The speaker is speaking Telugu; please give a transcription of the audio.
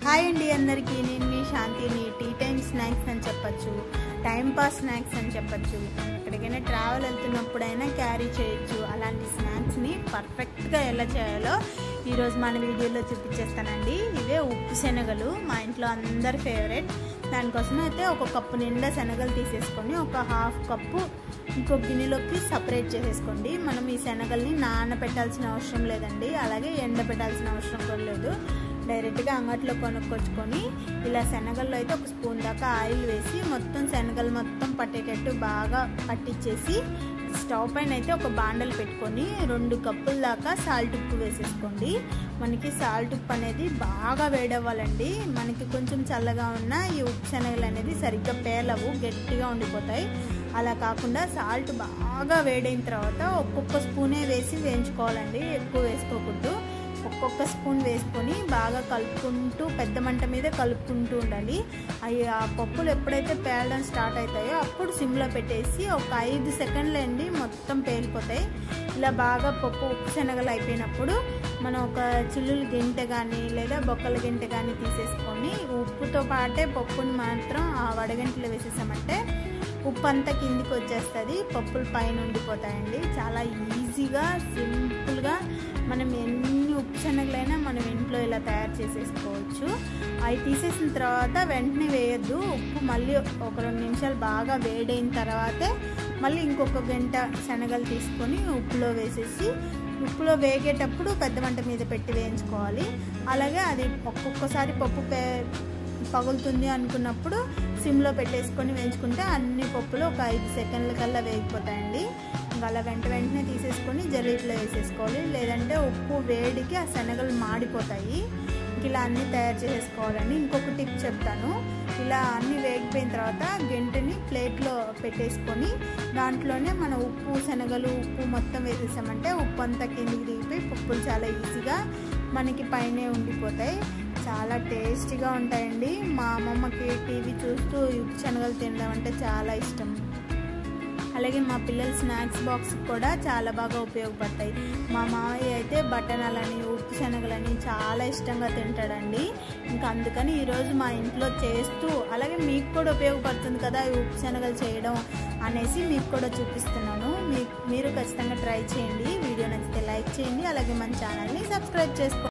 హాయ్ అండి అందరికీ, నేను మీ శాంతిని. టీ టైమ్ స్నాక్స్ అని చెప్పచ్చు, టైం పాస్ స్నాక్స్ అని చెప్పచ్చు. ఎక్కడికైనా ట్రావెల్ వెళ్తున్నప్పుడైనా క్యారీ చేయొచ్చు. అలాంటి స్నాక్స్ని పర్ఫెక్ట్గా ఎలా చేయాలో ఈరోజు మన వీడియోలో చూపించేస్తానండి. ఇవే ఉప్పు శనగలు, మా ఇంట్లో అందరి ఫేవరెట్. దానికోసం అయితే ఒక కప్పు నిండా శనగలు తీసేసుకొని ఒక హాఫ్ కప్పు ఇంకో గిన్నెలోకి సపరేట్ చేసేసుకోండి. మనం ఈ శనగల్ని నానబెట్టాల్సిన అవసరం లేదండి, అలాగే ఎండబెట్టాల్సిన అవసరం కూడా లేదు. డైరెక్ట్గా అంగట్లో కొనుక్కొచ్చుకొని ఇలా శనగల్లో అయితే ఒక స్పూన్ దాకా ఆయిల్ వేసి మొత్తం శనగలు మొత్తం పట్టేటట్టు బాగా పట్టించేసి స్టవ్ పైన అయితే ఒక బాండలు పెట్టుకొని 2 కప్పుల దాకా సాల్ట్ ఉప్పు వేసేసుకోండి. మనకి సాల్ట్ ఉప్పు అనేది బాగా వేడవ్వాలండి. మనకి కొంచెం చల్లగా ఉన్న ఈ ఉప్పు శనగలు అనేది సరిగ్గా పేలవు, గట్టిగా ఉండిపోతాయి. అలా కాకుండా సాల్ట్ బాగా వేడైన తర్వాత ఒక్కొక్క స్పూనే వేసి వేయించుకోవాలండి, ఎక్కువ వేసుకోకూడదు. ఒక్కొక్క స్పూన్ వేసుకొని బాగా కలుపుకుంటూ పెద్ద మంట మీద కలుపుకుంటూ ఉండాలి. ఆ పప్పులు ఎప్పుడైతే పేలడం స్టార్ట్ అవుతాయో అప్పుడు సిమ్లో పెట్టేసి ఒక 5 సెకండ్లు అండి మొత్తం పేలిపోతాయి. ఇలా బాగా పప్పు ఉప్పు శనగలు అయిపోయినప్పుడు మనం ఒక చిల్లుల గింటె కానీ లేదా బొక్కల గింటె కానీ తీసేసుకొని ఉప్పుతో పాటే పప్పుని మాత్రం ఆ వడగంటలో వేసేసామంటే ఉప్పు అంతా కిందికి వచ్చేస్తుంది, పప్పులు పైన ఉండిపోతాయండి. చాలా ఈజీగా సింపుల్గా మనం ఎన్ని ఉప్పు శనగలైనా మనం ఇంట్లో ఇలా తయారు చేసేసుకోవచ్చు. అవి తీసేసిన తర్వాత వెంటనే వేయద్దు, ఉప్పు మళ్ళీ ఒక 2 నిమిషాలు బాగా వేడైన తర్వాతే మళ్ళీ ఇంకొక గంట శనగలు తీసుకొని ఉప్పులో వేసేసి ఉప్పులో వేగేటప్పుడు పెద్ద మంట మీద పెట్టి వేయించుకోవాలి. అలాగే అది ఒక్కొక్కసారి పప్పు పగులుతుంది అనుకున్నప్పుడు సిమ్లో పెట్టేసుకొని వేయించుకుంటే అన్ని పప్పులు ఒక 5 సెకండ్ల కల్లా వేగిపోతాయండి. ఇంకా అలా వెంటనే తీసేసుకొని జల్లీట్లో వేసేసుకోవాలి, లేదంటే ఉప్పు వేడికి ఆ శనగలు మాడిపోతాయి. ఇలా అన్నీ తయారు చేసేసుకోవాలండి. ఇంకొక టిప్ చెప్తాను. ఇలా అన్నీ వేగిపోయిన తర్వాత గంటని ప్లేట్లో పెట్టేసుకొని దాంట్లోనే మన ఉప్పు శనగలు ఉప్పు మొత్తం వేసేసామంటే ఉప్పు అంతా కిందికి దిగిపోయి పప్పులు చాలా ఈజీగా మనకి పైనే ఉండిపోతాయి. చాలా టేస్టీగా ఉంటాయండి. మా అమ్మమ్మకి టీవీ చూస్తూ ఉప్పు శనగలు తినడం అంటే చాలా ఇష్టం. అలాగే మా పిల్లల స్నాక్స్ బాక్స్ కూడా చాలా బాగా ఉపయోగపడతాయి. మా మావయ్య అయితే బఠానీలని ఉప్పు శనగలని చాలా ఇష్టంగా తింటాడండి. ఇంకా అందుకని ఈరోజు మా ఇంట్లో చేస్తూ అలాగే మీకు కూడా ఉపయోగపడుతుంది కదా ఈ ఉప్పు శనగలు చేయడం అనేసి మీకు కూడా చూపిస్తున్నాను. మీరు ఖచ్చితంగా ట్రై చేయండి. వీడియో నచ్చితే లైక్ చేయండి, అలాగే మన ఛానల్ని సబ్స్క్రైబ్ చేసుకోండి.